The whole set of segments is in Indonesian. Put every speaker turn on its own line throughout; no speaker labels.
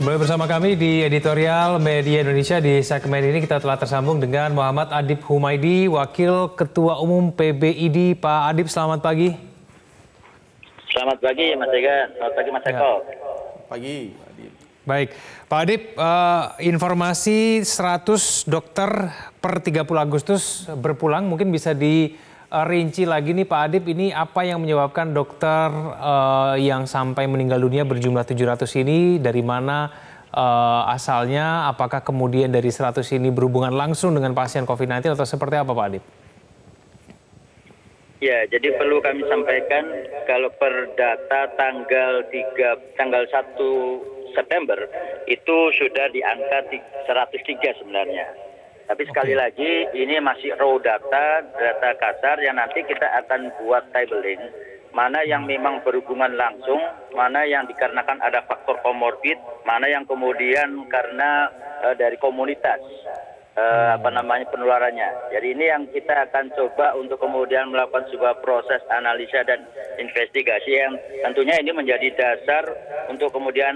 Kembali bersama kami di editorial Media Indonesia. Di segmen ini kita telah tersambung dengan Muhammad Adib Humaydi, Wakil Ketua Umum PBID. Pak Adib, selamat pagi.
Selamat pagi Mas Ega, selamat pagi Mas Eko.
Pagi, Pak Adib.
Baik, Pak Adib, informasi 100 dokter per 30 Agustus berpulang, mungkin bisa dirinci lagi nih Pak Adib, ini apa yang menyebabkan dokter yang sampai meninggal dunia berjumlah 700 ini, dari mana asalnya, apakah kemudian dari 100 ini berhubungan langsung dengan pasien COVID-19 atau seperti apa Pak Adib?
Ya, jadi perlu kami sampaikan kalau per data tanggal 1 September itu sudah di angka 103 sebenarnya. Tapi sekali lagi ini masih raw data kasar yang nanti kita akan buat tabelling. Mana yang memang berhubungan langsung, mana yang dikarenakan ada faktor komorbid, mana yang kemudian karena dari komunitas. Penularannya. Jadi ini yang kita akan coba untuk kemudian melakukan sebuah proses analisa dan investigasi yang tentunya ini menjadi dasar untuk kemudian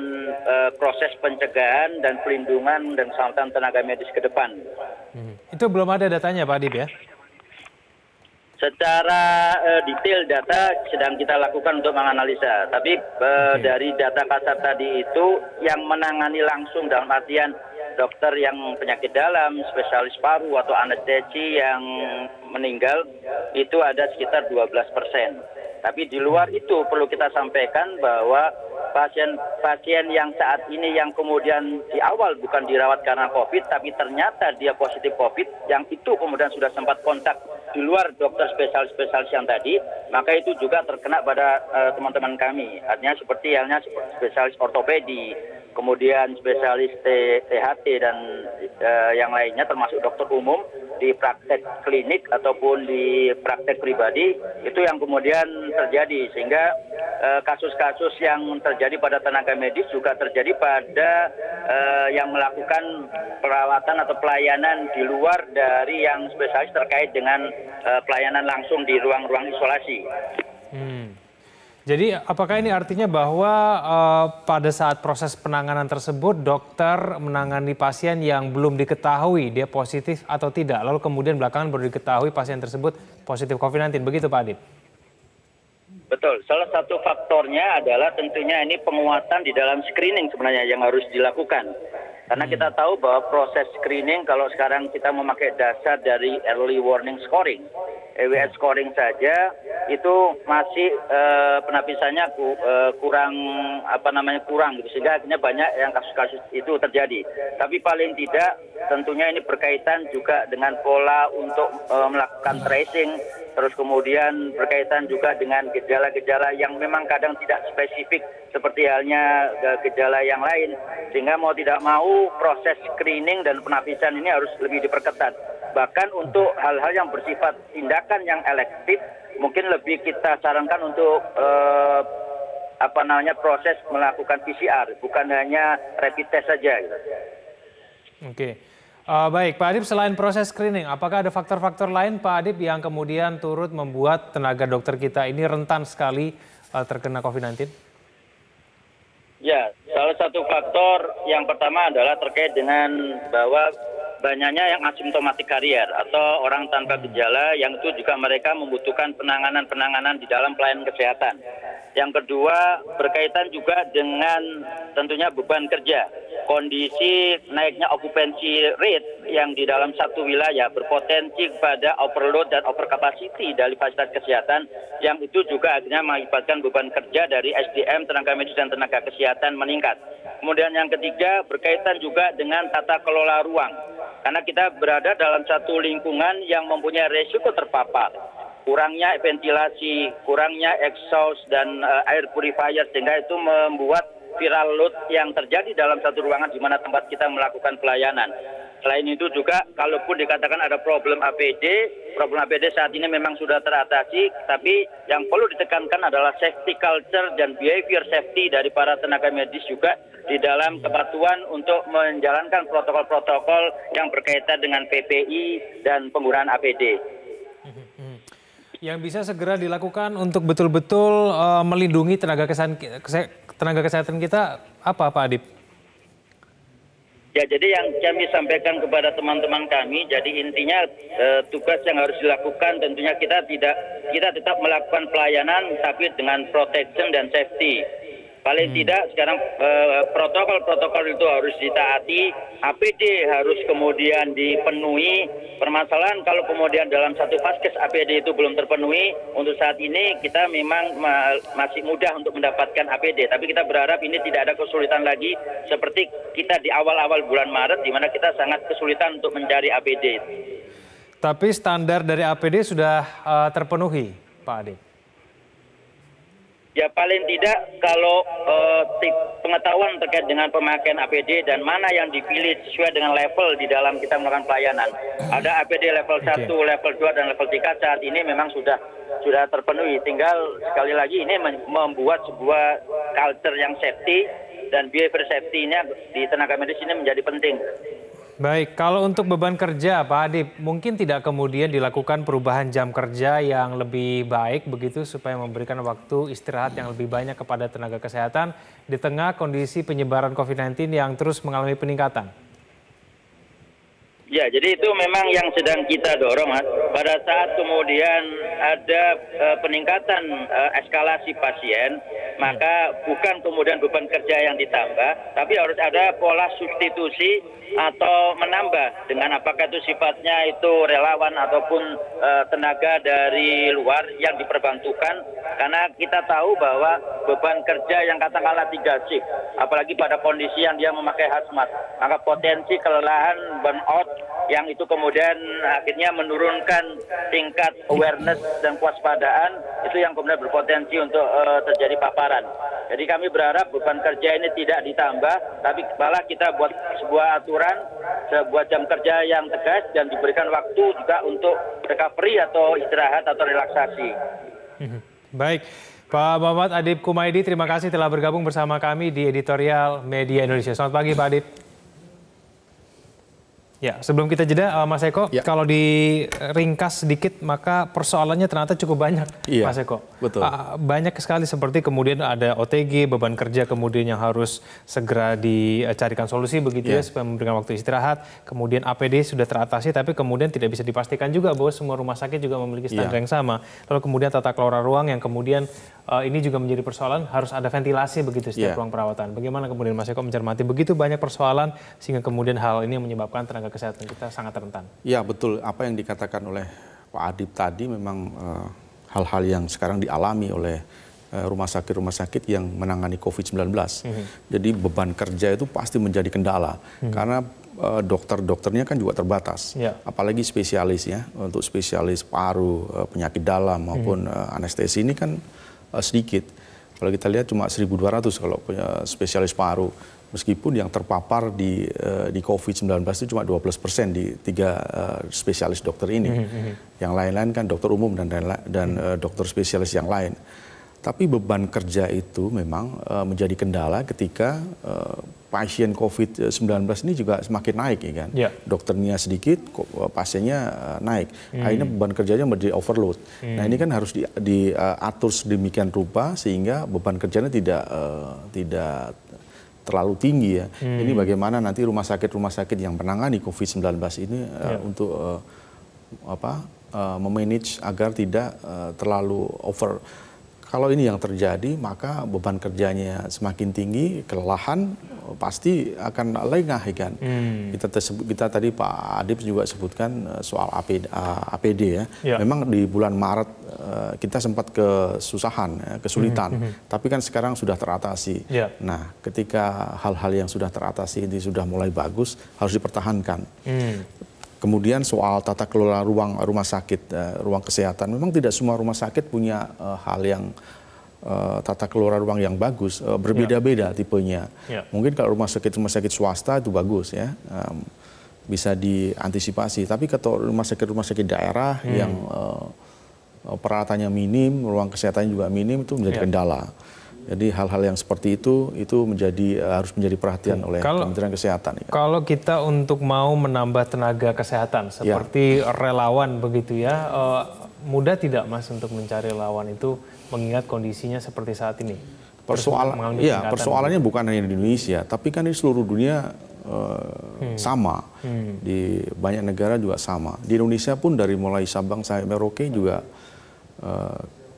proses pencegahan dan pelindungan dan keselamatan tenaga medis ke depan.
Itu belum ada datanya Pak Adib ya?
Secara detail data sedang kita lakukan untuk menganalisa, tapi dari data kasar tadi itu yang menangani langsung dalam artian dokter yang penyakit dalam, spesialis paru atau anestesi yang meninggal itu ada sekitar 12%. Tapi di luar itu perlu kita sampaikan bahwa pasien yang saat ini yang kemudian di awal bukan dirawat karena COVID, tapi ternyata dia positif COVID, yang itu kemudian sudah sempat kontak di luar dokter spesialis yang tadi, maka itu juga terkena pada teman-teman kami. Artinya seperti halnya spesialis ortopedi, kemudian spesialis THT dan yang lainnya termasuk dokter umum di praktek klinik ataupun di praktek pribadi, itu yang kemudian terjadi. Sehingga kasus-kasus yang terjadi pada tenaga medis juga terjadi pada yang melakukan perawatan atau pelayanan di luar dari yang spesialis terkait dengan pelayanan langsung di ruang-ruang isolasi.
Jadi apakah ini artinya bahwa pada saat proses penanganan tersebut dokter menangani pasien yang belum diketahui dia positif atau tidak, lalu kemudian belakangan baru diketahui pasien tersebut positif COVID-19, begitu Pak Adib?
Betul, salah satu faktornya adalah tentunya ini penguatan di dalam screening sebenarnya yang harus dilakukan. Karena kita tahu bahwa proses screening kalau sekarang kita memakai dasar dari early warning scoring, EWS scoring saja itu masih penapisannya kurang gitu, sehingga akhirnya banyak yang kasus-kasus itu terjadi. Tapi paling tidak tentunya ini berkaitan juga dengan pola untuk melakukan tracing, terus kemudian berkaitan juga dengan gejala-gejala yang memang kadang tidak spesifik seperti halnya gejala yang lain, sehingga mau tidak mau proses screening dan penapisan ini harus lebih diperketat. Bahkan untuk hal-hal yang bersifat tindakan yang elektif, mungkin lebih kita sarankan untuk proses melakukan PCR, bukan hanya rapid test saja. Gitu.
Oke. Baik, Pak Adib, selain proses screening, apakah ada faktor-faktor lain Pak Adib yang kemudian turut membuat tenaga dokter kita ini rentan sekali terkena COVID-19?
Ya, salah satu faktor yang pertama adalah terkait dengan bahwa banyaknya yang asimptomatik karier atau orang tanpa gejala yang itu juga mereka membutuhkan penanganan di dalam pelayanan kesehatan. Yang kedua berkaitan juga dengan tentunya beban kerja. Kondisi naiknya occupancy rate yang di dalam satu wilayah berpotensi kepada overload dan overcapacity dari fasilitas kesehatan yang itu juga akhirnya mengakibatkan beban kerja dari SDM, tenaga medis dan tenaga kesehatan meningkat. Kemudian yang ketiga berkaitan juga dengan tata kelola ruang. Karena kita berada dalam satu lingkungan yang mempunyai risiko terpapar. Kurangnya ventilasi, kurangnya exhaust dan air purifier, sehingga itu membuat viral load yang terjadi dalam satu ruangan di mana tempat kita melakukan pelayanan. Selain itu juga, kalaupun dikatakan ada problem APD saat ini memang sudah teratasi, tapi yang perlu ditekankan adalah safety culture dan behavior safety dari para tenaga medis juga di dalam kepatuhan untuk menjalankan protokol-protokol yang berkaitan dengan PPI dan penggunaan APD.
Yang bisa segera dilakukan untuk betul-betul melindungi tenaga kesehatan kita apa Pak Adib?
Ya, jadi yang kami sampaikan kepada teman-teman kami, jadi intinya tugas yang harus dilakukan tentunya kita tetap melakukan pelayanan tapi dengan protection dan safety. Paling tidak sekarang protokol-protokol itu harus ditaati, APD harus kemudian dipenuhi. Permasalahan kalau kemudian dalam satu vaskes APD itu belum terpenuhi, untuk saat ini kita memang masih mudah untuk mendapatkan APD. Tapi kita berharap ini tidak ada kesulitan lagi seperti kita di awal-awal bulan Maret di mana kita sangat kesulitan untuk mencari APD.
Tapi standar dari APD sudah terpenuhi, Pak Adip?
Ya paling tidak kalau pengetahuan terkait dengan pemakaian APD dan mana yang dipilih sesuai dengan level di dalam kita melakukan pelayanan. Ada APD level 1, level 2, dan level 3 saat ini memang sudah terpenuhi. Tinggal sekali lagi ini membuat sebuah culture yang safety dan behavior safety-nya di tenaga medis ini menjadi penting.
Baik, kalau untuk beban kerja Pak Adip, mungkin tidak kemudian dilakukan perubahan jam kerja yang lebih baik begitu supaya memberikan waktu istirahat yang lebih banyak kepada tenaga kesehatan di tengah kondisi penyebaran COVID-19 yang terus mengalami peningkatan?
Ya, jadi itu memang yang sedang kita dorong, Mas. Pada saat kemudian ada peningkatan eskalasi pasien, maka bukan kemudian beban kerja yang ditambah, tapi harus ada pola substitusi atau menambah dengan apakah itu sifatnya itu relawan ataupun tenaga dari luar yang diperbantukan, karena kita tahu bahwa beban kerja yang katakanlah 3 shift, apalagi pada kondisi yang dia memakai hazmat, maka potensi kelelahan, burnout yang itu kemudian akhirnya menurunkan tingkat awareness dan kewaspadaan, itu yang kemudian berpotensi untuk terjadi paparan. Jadi kami berharap beban kerja ini tidak ditambah, tapi malah kita buat sebuah aturan, sebuah jam kerja yang tegas dan diberikan waktu juga untuk recovery atau istirahat atau relaksasi.
Baik, Pak Muhammad Adip Kumaydi, terima kasih telah bergabung bersama kami di Editorial Media Indonesia. Selamat pagi Pak Adip. Ya, sebelum kita jeda, Mas Eko, kalau diringkas sedikit, maka persoalannya ternyata cukup banyak, Mas Eko.
Betul.
Banyak sekali seperti kemudian ada OTG, beban kerja kemudian yang harus segera dicarikan solusi begitu ya, supaya memberikan waktu istirahat. Kemudian APD sudah teratasi, tapi kemudian tidak bisa dipastikan juga bahwa semua rumah sakit juga memiliki standar yang sama. Lalu kemudian tata kelola ruang yang kemudian ini juga menjadi persoalan, harus ada ventilasi begitu setiap ruang perawatan. Bagaimana kemudian Mas Eko mencermati begitu banyak persoalan sehingga kemudian hal ini menyebabkan tenaga kesehatan kita sangat rentan? Ya,
betul. Apa yang dikatakan oleh Pak Adip tadi memang hal-hal yang sekarang dialami oleh rumah sakit yang menangani COVID-19. Jadi beban kerja itu pasti menjadi kendala karena dokter-dokternya kan juga terbatas. Apalagi spesialis ya, untuk spesialis paru, penyakit dalam maupun anestesi ini kan sedikit. Kalau kita lihat cuma 1.200 kalau punya spesialis paru. Meskipun yang terpapar di COVID-19 itu cuma 12% di 3 spesialis dokter ini. Yang lain-lain kan dokter umum dan dokter spesialis yang lain. Tapi beban kerja itu memang menjadi kendala ketika pasien COVID-19 ini juga semakin naik ya kan. Dokternya sedikit, pasiennya naik. Akhirnya beban kerjanya menjadi overload. Nah ini kan harus diatur sedemikian rupa sehingga beban kerjanya tidak terlalu tinggi ya. Ini bagaimana nanti rumah sakit yang menangani COVID-19 ini untuk memanage agar tidak terlalu over. Kalau ini yang terjadi, maka beban kerjanya semakin tinggi, kelelahan pasti akan lengah kan. Kita tadi Pak Adip juga sebutkan soal APD ya. Memang di bulan Maret kita sempat kesusahan, kesulitan. Tapi kan sekarang sudah teratasi. Nah, ketika hal-hal yang sudah teratasi ini sudah mulai bagus, harus dipertahankan. Kemudian soal tata kelola ruang rumah sakit, ruang kesehatan. Memang tidak semua rumah sakit punya hal yang tata kelola ruang yang bagus, berbeda-beda tipenya. Mungkin kalau rumah sakit swasta itu bagus ya, bisa diantisipasi. Tapi kalau rumah sakit daerah yang peralatannya minim, ruang kesehatannya juga minim, itu menjadi kendala. Jadi hal-hal yang seperti itu harus menjadi perhatian oleh Kementerian Kesehatan.
Kalau kita untuk mau menambah tenaga kesehatan seperti relawan begitu ya, mudah tidak Mas untuk mencari relawan itu mengingat kondisinya seperti saat ini?
Persoalannya bukan hanya di Indonesia, tapi kan di seluruh dunia sama. Di banyak negara juga sama. Di Indonesia pun dari mulai Sabang sampai Merauke juga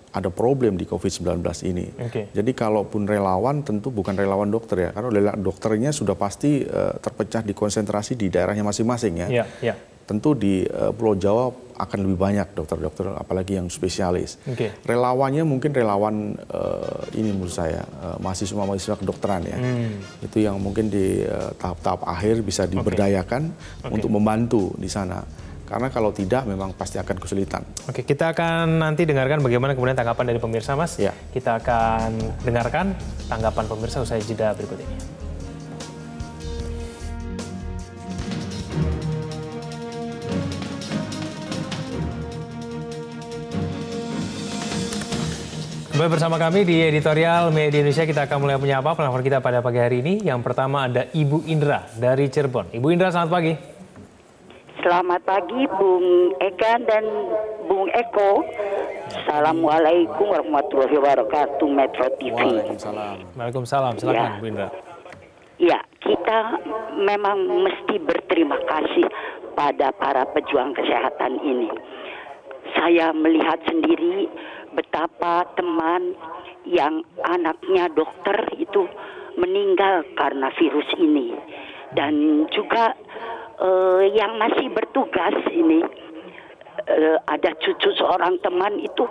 ada problem di COVID-19 ini. Jadi kalaupun relawan tentu bukan relawan dokter ya, karena dokternya sudah pasti terpecah di konsentrasi di daerahnya masing-masing ya. Tentu di Pulau Jawa akan lebih banyak dokter-dokter, apalagi yang spesialis. Relawannya mungkin relawan ini menurut saya mahasiswa-mahasiswa kedokteran ya. Itu yang mungkin di tahap-tahap akhir bisa diberdayakan untuk membantu di sana. Karena kalau tidak memang pasti akan kesulitan.
Oke, kita akan nanti dengarkan bagaimana kemudian tanggapan dari pemirsa, Mas. Kita akan dengarkan tanggapan pemirsa usai jeda berikut ini. Kembali bersama kami di editorial Media Indonesia. Kita akan mulai menyapa pelapor kita pada pagi hari ini. Yang pertama ada Ibu Indra dari Cirebon. Ibu Indra, selamat pagi.
Selamat pagi Bung Egan dan Bung Eko. Assalamualaikum warahmatullahi wabarakatuh, Metro TV.
Waalaikumsalam. Silakan Bu Indra.
Ya, kita memang mesti berterima kasih pada para pejuang kesehatan ini. Saya melihat sendiri betapa teman yang anaknya dokter itu meninggal karena virus ini. Dan juga yang masih bertugas ini, ada cucu seorang teman itu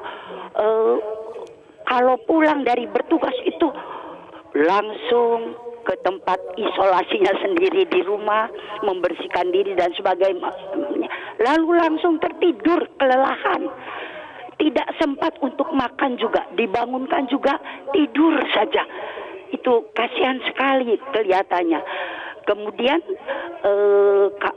kalau pulang dari bertugas itu langsung ke tempat isolasinya sendiri di rumah, membersihkan diri dan sebagainya, lalu langsung tertidur kelelahan, tidak sempat untuk makan juga, dibangunkan juga tidur saja. Itu kasihan sekali kelihatannya. Kemudian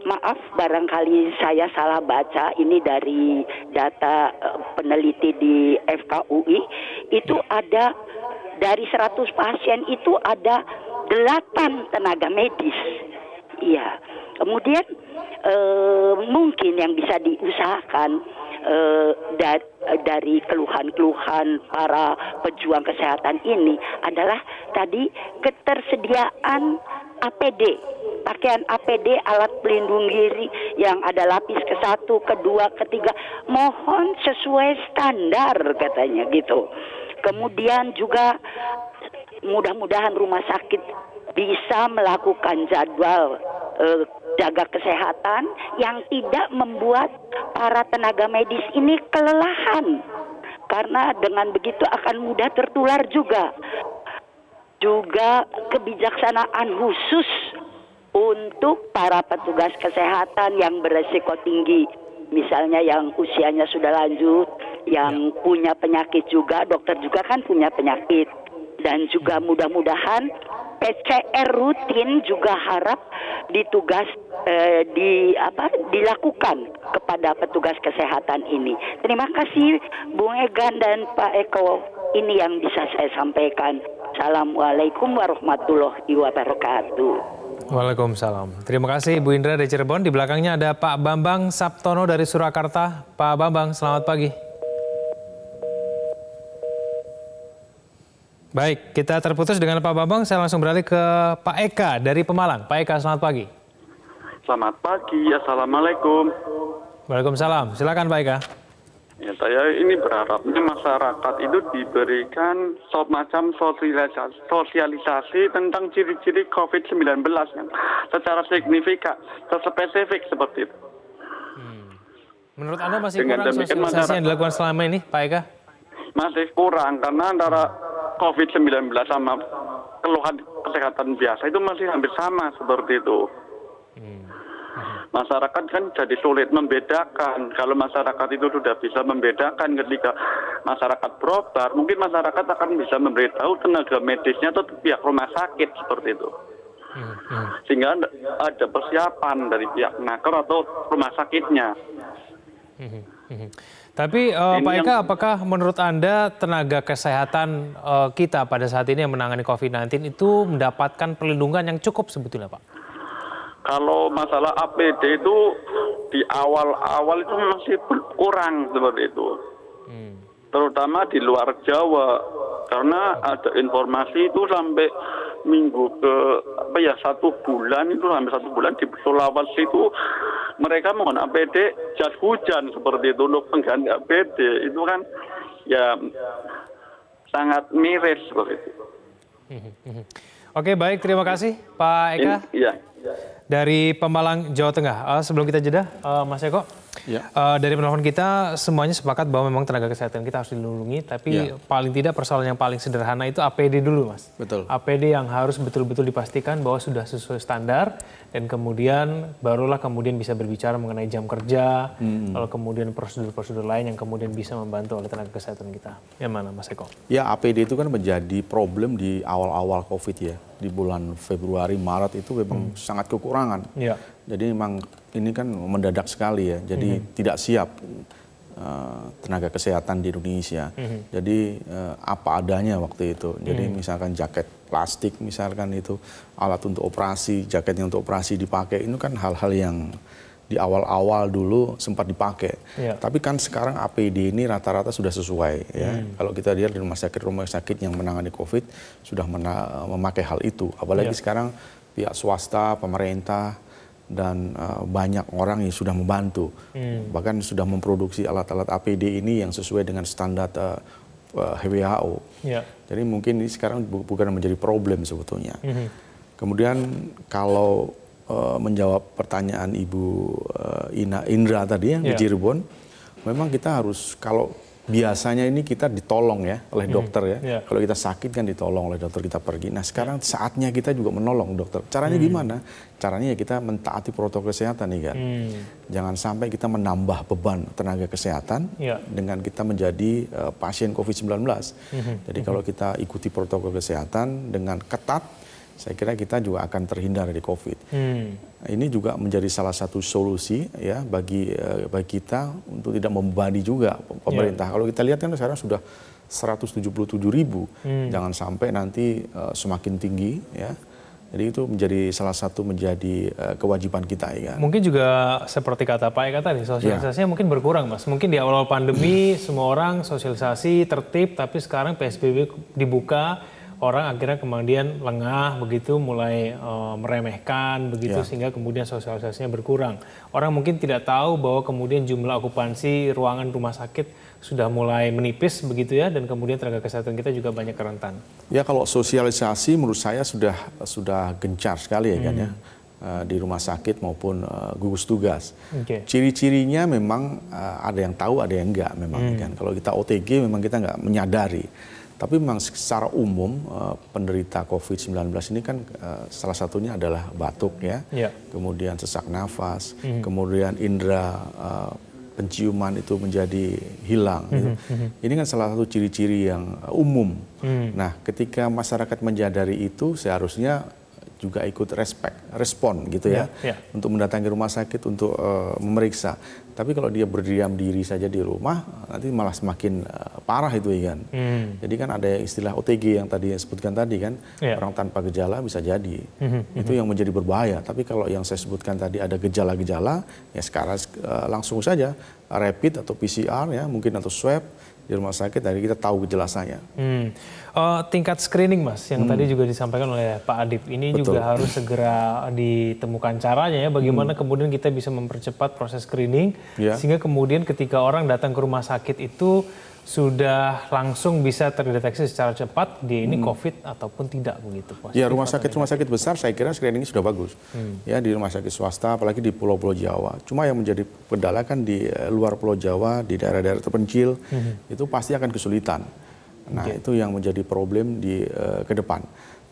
maaf barangkali saya salah baca, ini dari data peneliti di FKUI, itu ada dari 100 pasien itu ada 8 tenaga medis. Iya. Kemudian mungkin yang bisa diusahakan dari keluhan-keluhan para pejuang kesehatan ini adalah tadi ketersediaan APD, pakaian APD, alat pelindung diri yang ada lapis ke-1, ke-2, ke-3, mohon sesuai standar katanya gitu. Kemudian juga mudah-mudahan rumah sakit bisa melakukan jadwal jaga kesehatan yang tidak membuat para tenaga medis ini kelelahan, karena dengan begitu akan mudah tertular juga. Juga kebijaksanaan khusus untuk para petugas kesehatan yang beresiko tinggi, misalnya yang usianya sudah lanjut, yang punya penyakit juga, dokter juga kan punya penyakit. Dan juga mudah-mudahan PCR rutin juga harap dilakukan kepada petugas kesehatan ini. Terima kasih Bung Egan dan Pak Eko. Ini yang bisa saya sampaikan. Assalamualaikum warahmatullahi wabarakatuh.
Waalaikumsalam. Terima kasih Bu Indra dari Cirebon. Di belakangnya ada Pak Bambang Saptono dari Surakarta. Pak Bambang, selamat pagi. Baik, kita terputus dengan Pak Bambang. Saya langsung beralih ke Pak Eka dari Pemalang. Pak Eka, selamat pagi.
Selamat pagi, Assalamualaikum.
Waalaikumsalam. Silakan Pak Eka.
Ya, saya ini berharapnya masyarakat itu diberikan semacam sosialisasi tentang ciri-ciri COVID-19 yang secara signifikan, spesifik seperti itu.
Menurut Anda masih kurang sosialisasi yang dilakukan selama ini, Pak Eka?
Masih kurang, karena antara COVID-19 sama keluhan kesehatan biasa itu masih hampir sama seperti itu. Masyarakat kan jadi sulit membedakan. Kalau masyarakat itu sudah bisa membedakan ketika masyarakat berobat, mungkin masyarakat akan bisa memberitahu tenaga medisnya atau pihak rumah sakit seperti itu. Sehingga ada persiapan dari pihak naker atau rumah sakitnya.
Tapi Pak Eka, apakah menurut Anda tenaga kesehatan kita pada saat ini yang menangani COVID-19 itu mendapatkan perlindungan yang cukup sebetulnya, Pak?
Kalau masalah APD itu di awal-awal itu masih kurang seperti itu. Terutama di luar Jawa. Karena ada informasi itu sampai minggu ke 1 bulan itu, hampir 1 bulan di Sulawesi itu mereka mohon APD jas hujan seperti itu untuk pengganti APD. Itu kan ya sangat miris seperti itu.
Oke, baik, terima kasih Pak Eka.
Iya.
Dari Pemalang, Jawa Tengah. Sebelum kita jeda, Mas Eko, dari penelpon kita semuanya sepakat bahwa memang tenaga kesehatan kita harus dilindungi, tapi paling tidak persoalan yang paling sederhana itu APD dulu, Mas.
Betul.
APD yang harus betul-betul dipastikan bahwa sudah sesuai standar, dan kemudian barulah kemudian bisa berbicara mengenai jam kerja, lalu kemudian prosedur-prosedur lain yang kemudian bisa membantu oleh tenaga kesehatan kita. Yang mana, Mas Eko?
Ya, APD itu kan menjadi problem di awal-awal COVID ya. Di bulan Februari, Maret itu memang sangat kekurangan.
Ya.
Jadi memang ini kan mendadak sekali ya. Jadi tidak siap tenaga kesehatan di Indonesia. Jadi apa adanya waktu itu. Jadi misalkan jaket plastik, misalkan itu alat untuk operasi, jaketnya untuk operasi dipakai, itu kan hal-hal yang di awal-awal dulu sempat dipakai. Tapi kan sekarang APD ini rata-rata sudah sesuai ya. Kalau kita lihat di rumah sakit yang menangani COVID sudah memakai hal itu. Apalagi sekarang pihak swasta, pemerintah, dan banyak orang yang sudah membantu. Bahkan sudah memproduksi alat-alat APD ini yang sesuai dengan standar WHO. Jadi mungkin ini sekarang bukan menjadi problem sebetulnya. Kemudian kalau menjawab pertanyaan Ibu Indra tadi yang di Cirebon, memang kita harus, kalau biasanya ini kita ditolong ya oleh dokter ya. Kalau kita sakit kan ditolong oleh dokter, kita pergi. Nah sekarang saatnya kita juga menolong dokter. Caranya gimana? Caranya ya kita mentaati protokol kesehatan nih kan. Jangan sampai kita menambah beban tenaga kesehatan dengan kita menjadi pasien COVID-19. Jadi kalau kita ikuti protokol kesehatan dengan ketat, saya kira kita juga akan terhindar dari COVID. Ini juga menjadi salah satu solusi ya bagi kita untuk tidak membebani juga pemerintah. Kalau kita lihat kan sekarang sudah 177.000. Jangan sampai nanti semakin tinggi ya. Jadi itu menjadi salah satu kewajiban kita ya.
Mungkin juga seperti kata Pak Eka tadi, sosialisasinya mungkin berkurang, Mas. Mungkin di awal pandemi semua orang sosialisasi tertib, tapi sekarang PSBB dibuka, orang akhirnya kemudian lengah begitu, mulai meremehkan begitu, sehingga kemudian sosialisasinya berkurang. Orang mungkin tidak tahu bahwa kemudian jumlah okupansi ruangan rumah sakit sudah mulai menipis begitu ya, dan kemudian tenaga kesehatan kita juga banyak rentan. Ya,
kalau sosialisasi menurut saya sudah gencar sekali ya kan ya, di rumah sakit maupun gugus tugas. Ciri-cirinya memang ada yang tahu, ada yang enggak memang kan. Kalau kita OTG memang kita nggak menyadari. Tapi memang secara umum penderita COVID-19 ini kan salah satunya adalah batuk ya, kemudian sesak nafas, kemudian indera penciuman itu menjadi hilang. Gitu. Ini kan salah satu ciri-ciri yang umum. Nah, ketika masyarakat menyadari itu seharusnya juga ikut respon gitu ya, untuk mendatangi rumah sakit untuk memeriksa. Tapi kalau dia berdiam diri saja di rumah, nanti malah semakin parah itu ya kan. Jadi kan ada istilah OTG yang tadi sebutkan tadi kan, orang tanpa gejala bisa jadi. Itu yang menjadi berbahaya. Tapi kalau yang saya sebutkan tadi ada gejala-gejala, ya sekarang langsung saja rapid atau PCR ya, mungkin atau swab di rumah sakit, dari kita tahu kejelasannya.
Tingkat screening, Mas, yang tadi juga disampaikan oleh Pak Adip, ini juga harus segera ditemukan caranya ya, bagaimana kemudian kita bisa mempercepat proses screening, sehingga kemudian ketika orang datang ke rumah sakit itu sudah langsung bisa terdeteksi secara cepat dia ini COVID ataupun tidak begitu.
Ya, rumah sakit besar saya kira screeningnya sudah bagus. Ya, di rumah sakit swasta apalagi di pulau-pulau Jawa. Cuma yang menjadi kendala kan di luar Pulau Jawa, di daerah-daerah terpencil itu pasti akan kesulitan. Nah, itu yang menjadi problem ke depan.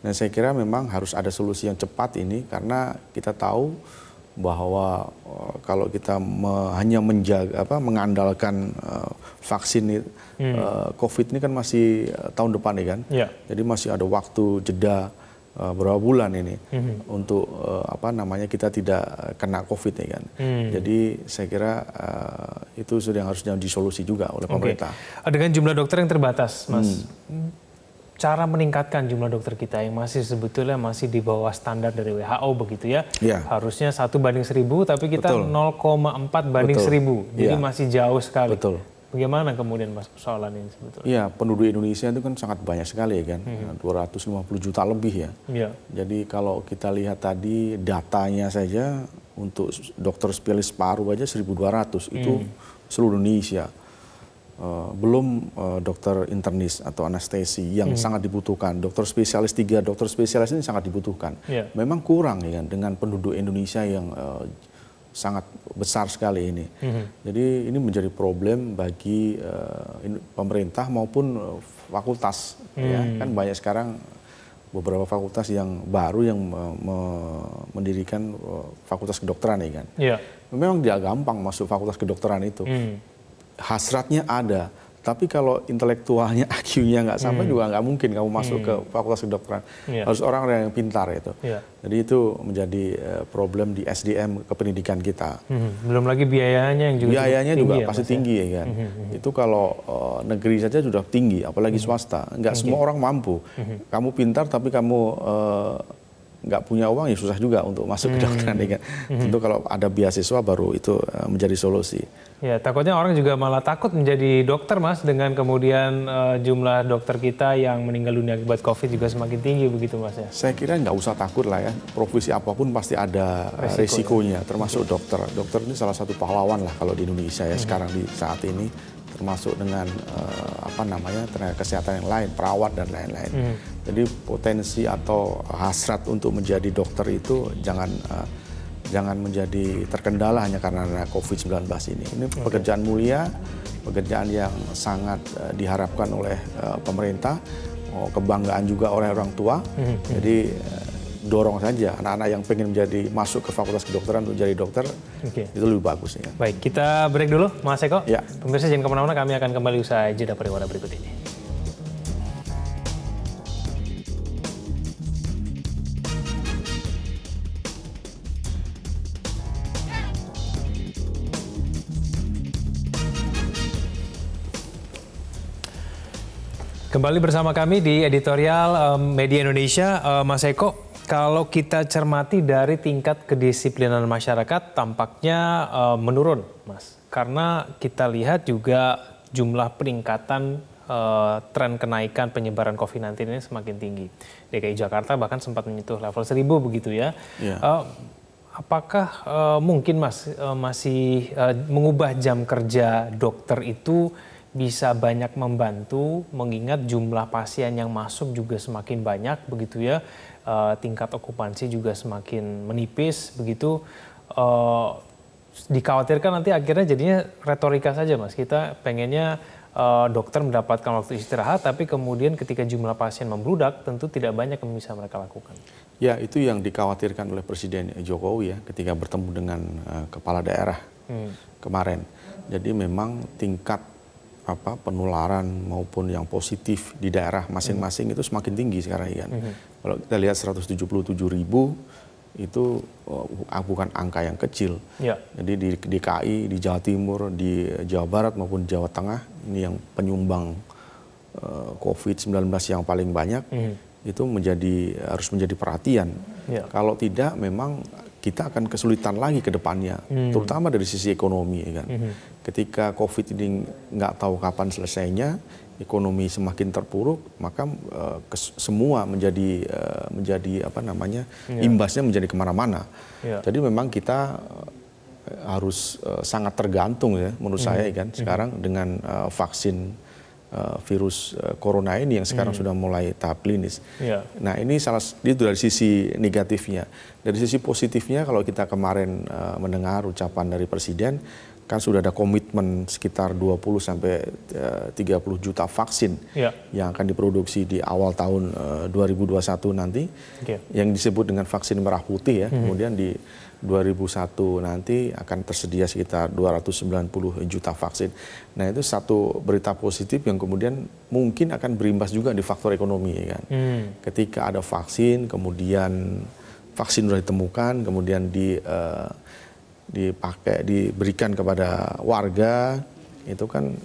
Dan saya kira memang harus ada solusi yang cepat ini, karena kita tahu bahwa kalau kita hanya mengandalkan vaksin COVID ini kan masih tahun depan ya kan. Jadi masih ada waktu jeda berapa bulan ini untuk kita tidak kena COVID ya kan. Jadi saya kira itu sudah harusnya disolusi juga oleh pemerintah.
Dengan jumlah dokter yang terbatas, Mas, cara meningkatkan jumlah dokter kita yang sebetulnya masih di bawah standar dari WHO begitu ya. Harusnya 1:1000, tapi kita 0,4/1000. Jadi masih jauh sekali. Bagaimana kemudian Mas persoalan ini sebetulnya?
Iya, penduduk Indonesia itu kan sangat banyak sekali ya kan, 250 juta lebih ya.
Iya.
Jadi kalau kita lihat tadi datanya saja untuk dokter spesialis paru aja 1.200 itu seluruh Indonesia. Belum dokter internis atau anestesi yang sangat dibutuhkan. Dokter spesialis 3 dokter spesialis ini sangat dibutuhkan.
Yeah.
Memang kurang ya kan dengan penduduk Indonesia yang sangat besar sekali ini. Jadi ini menjadi problem bagi pemerintah maupun fakultas. Ya. Kan banyak sekarang beberapa fakultas yang baru yang mendirikan fakultas kedokteran ya kan.
Yeah.
Memang tidak gampang masuk fakultas kedokteran itu. Hasratnya ada, tapi kalau intelektualnya IQ-nya nggak sampai juga nggak mungkin kamu masuk ke fakultas kedokteran. Harus orang yang pintar itu. Jadi itu menjadi problem di SDM kependidikan kita.
Belum lagi biayanya yang juga
tinggi pasti tinggi ya kan. Itu kalau negeri saja sudah tinggi, apalagi swasta. Nggak semua orang mampu. Kamu pintar tapi kamu nggak punya uang ya susah juga untuk masuk ke kedokteran ya kan. Tentu kalau ada beasiswa baru itu menjadi solusi.
Ya, takutnya orang juga malah takut menjadi dokter, Mas, dengan kemudian jumlah dokter kita yang meninggal dunia akibat COVID juga semakin tinggi begitu, Mas ya.
Saya kira nggak usah takut lah ya. Profesi apapun pasti ada resikonya, termasuk dokter. Dokter ini salah satu pahlawan lah kalau di Indonesia ya sekarang di saat ini, termasuk dengan tenaga kesehatan yang lain, perawat dan lain-lain. Jadi potensi atau hasrat untuk menjadi dokter itu jangan menjadi terkendala hanya karena COVID-19 ini. Ini pekerjaan mulia, pekerjaan yang sangat diharapkan oleh pemerintah, kebanggaan juga oleh orang tua. Jadi dorong saja anak-anak yang pengen masuk ke fakultas kedokteran untuk jadi dokter, itu lebih bagus. Ya.
Baik, kita break dulu, Mas Eko.
Ya.
Pemirsa jangan kemana-mana, kami akan kembali usai jeda pariwara berikut ini. Kembali bersama kami di editorial Media Indonesia, Mas Eko. Kalau kita cermati dari tingkat kedisiplinan masyarakat tampaknya menurun, Mas. Karena kita lihat juga jumlah peningkatan tren kenaikan penyebaran COVID-19 ini semakin tinggi. DKI Jakarta bahkan sempat menyentuh level 1000 begitu ya. Apakah mungkin Mas masih mengubah jam kerja dokter itu bisa banyak membantu, mengingat jumlah pasien yang masuk juga semakin banyak begitu ya, tingkat okupansi juga semakin menipis begitu. Dikhawatirkan nanti akhirnya jadinya retorika saja, Mas. Kita pengennya dokter mendapatkan waktu istirahat, tapi kemudian ketika jumlah pasien membludak tentu tidak banyak yang bisa mereka lakukan. Ya,
itu yang dikhawatirkan oleh Presiden Jokowi ya ketika bertemu dengan kepala daerah kemarin. Jadi memang tingkat penularan maupun yang positif di daerah masing-masing itu semakin tinggi sekarang kan. Kalau kita lihat 177.000 itu bukan angka yang kecil. Jadi di DKI, di Jawa Timur, di Jawa Barat maupun Jawa Tengah ini yang penyumbang COVID-19 yang paling banyak, itu harus menjadi perhatian. Kalau tidak memang kita akan kesulitan lagi ke depannya, terutama dari sisi ekonomi kan. Ketika COVID ini nggak tahu kapan selesainya, ekonomi semakin terpuruk, maka semua menjadi imbasnya menjadi kemana-mana. Jadi memang kita harus sangat tergantung ya menurut saya kan sekarang dengan vaksin virus corona ini yang sekarang sudah mulai tahap klinis. Nah ini itu dari sisi negatifnya. Dari sisi positifnya kalau kita kemarin mendengar ucapan dari Presiden, kan sudah ada komitmen sekitar 20 sampai 30 juta vaksin yang akan diproduksi di awal tahun 2021 nanti, yang disebut dengan vaksin merah putih ya. Kemudian di 2001 nanti akan tersedia sekitar 290 juta vaksin. Nah itu satu berita positif yang kemudian mungkin akan berimbas juga di faktor ekonomi ya kan. Ketika ada vaksin, kemudian vaksin sudah ditemukan, kemudian diberikan kepada warga, itu kan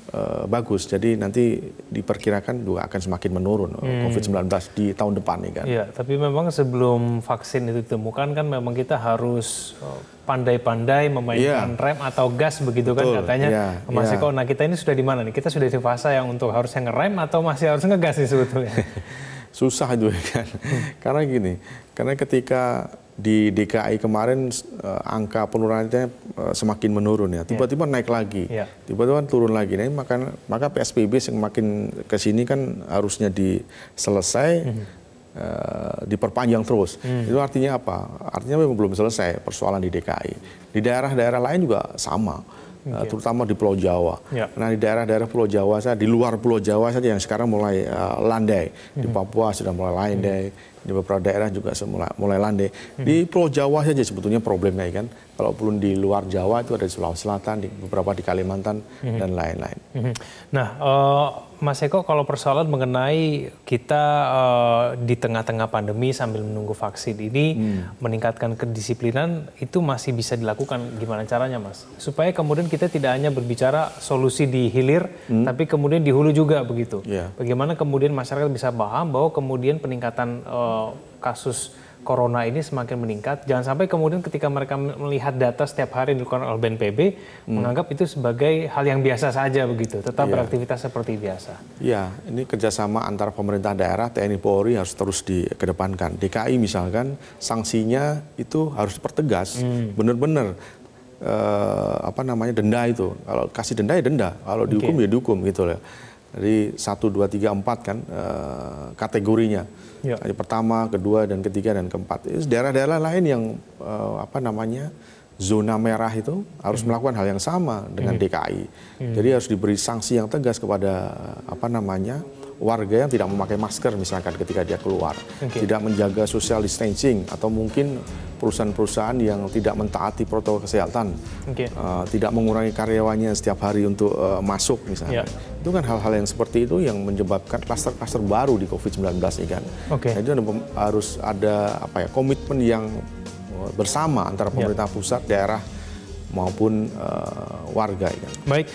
bagus. Jadi nanti diperkirakan juga akan semakin menurun COVID-19 di tahun depan nih kan.
Iya, tapi memang sebelum vaksin itu ditemukan kan memang kita harus pandai-pandai memainkan rem atau gas begitu kan katanya Mas Eko. Nah kita ini sudah di mana nih? Kita sudah di fase yang untuk harusnya ngerem atau masih harus ngegas nih sebetulnya?
Susah itu kan. Karena gini, karena ketika di DKI kemarin angka penurunannya semakin menurun ya, tiba-tiba naik lagi, tiba-tiba turun lagi. Nah, maka PSBB semakin ke sini kan harusnya diselesai, diperpanjang terus. Itu artinya apa? Artinya memang belum selesai persoalan di DKI. Di daerah-daerah lain juga sama. Terutama di Pulau Jawa. Nah di daerah-daerah Pulau Jawa saja, di luar Pulau Jawa saja yang sekarang mulai landai. Di Papua sudah mulai landai, di beberapa daerah juga mulai landai. Di Pulau Jawa saja sebetulnya problemnya kan. Kalau belum di luar Jawa itu ada di Sulawesi Selatan, di beberapa di Kalimantan dan lain-lain.
Nah, Mas Eko, kalau persoalan mengenai kita di tengah-tengah pandemi sambil menunggu vaksin ini meningkatkan kedisiplinan itu masih bisa dilakukan, gimana caranya, Mas? Supaya kemudian kita tidak hanya berbicara solusi di hilir, tapi kemudian di hulu juga begitu. Bagaimana kemudian masyarakat bisa paham bahwa kemudian peningkatan kasus Corona ini semakin meningkat, jangan sampai kemudian ketika mereka melihat data setiap hari dilakukan oleh BNPB, menganggap itu sebagai hal yang biasa saja begitu, tetap beraktivitas seperti biasa. Iya,
ini kerjasama antara pemerintah daerah, TNI Polri harus terus dikedepankan. DKI misalkan, sanksinya itu harus dipertegas, benar-benar denda itu. Kalau kasih denda ya denda, kalau dihukum ya dihukum gitu loh. Jadi 1, 2, 3, 4 kan kategorinya. Pertama, kedua, dan ketiga, dan keempat. Daerah-daerah lain yang zona merah itu harus melakukan hal yang sama dengan DKI. Jadi harus diberi sanksi yang tegas kepada warga yang tidak memakai masker misalkan ketika dia keluar, tidak menjaga social distancing, atau mungkin perusahaan-perusahaan yang tidak mentaati protokol kesehatan, tidak mengurangi karyawannya setiap hari untuk masuk misalnya. Itu kan hal-hal yang seperti itu yang menyebabkan klaster-klaster baru di COVID-19 ini kan. Nah, itu harus ada komitmen yang bersama antara pemerintah pusat, daerah maupun warga.
Baik,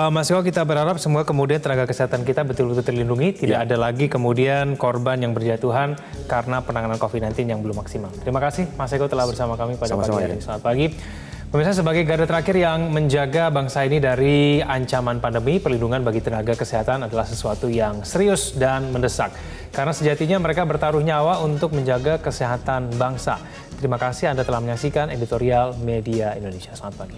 Mas Eko, kita berharap semua kemudian tenaga kesehatan kita betul-betul terlindungi, tidak ada lagi kemudian korban yang berjatuhan karena penanganan COVID-19 yang belum maksimal. Terima kasih Mas Eko telah bersama kami pada pagi hari ini. Selamat pagi. Pemirsa, sebagai garda terakhir yang menjaga bangsa ini dari ancaman pandemi, perlindungan bagi tenaga kesehatan adalah sesuatu yang serius dan mendesak. Karena sejatinya mereka bertaruh nyawa untuk menjaga kesehatan bangsa. Terima kasih Anda telah menyaksikan editorial Media Indonesia. Selamat pagi.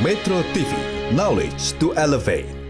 Metro TV, knowledge to elevate.